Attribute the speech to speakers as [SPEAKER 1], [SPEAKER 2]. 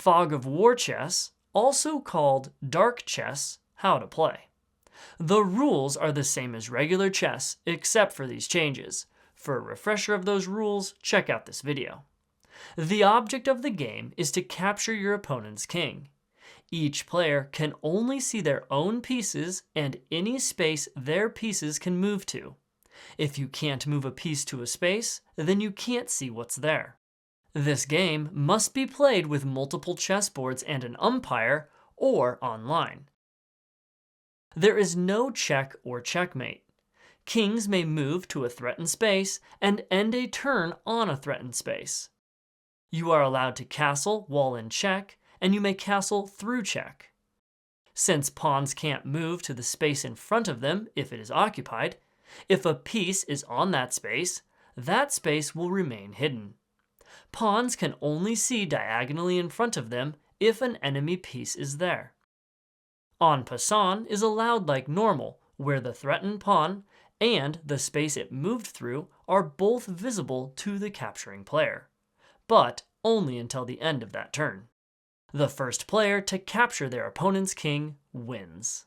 [SPEAKER 1] Fog of War chess, also called dark chess, how to play. The rules are the same as regular chess, except for these changes. For a refresher of those rules, check out this video. The object of the game is to capture your opponent's king. Each player can only see their own pieces and any space their pieces can move to. If you can't move a piece to a space, then you can't see what's there. This game must be played with multiple chessboards and an umpire, or online. There is no check or checkmate. Kings may move to a threatened space and end a turn on a threatened space. You are allowed to castle while in check, and you may castle through check. Since pawns can't move to the space in front of them if it is occupied, if a piece is on that space will remain hidden. Pawns can only see diagonally in front of them if an enemy piece is there. En passant is allowed like normal, where the threatened pawn and the space it moved through are both visible to the capturing player, but only until the end of that turn. The first player to capture their opponent's king wins.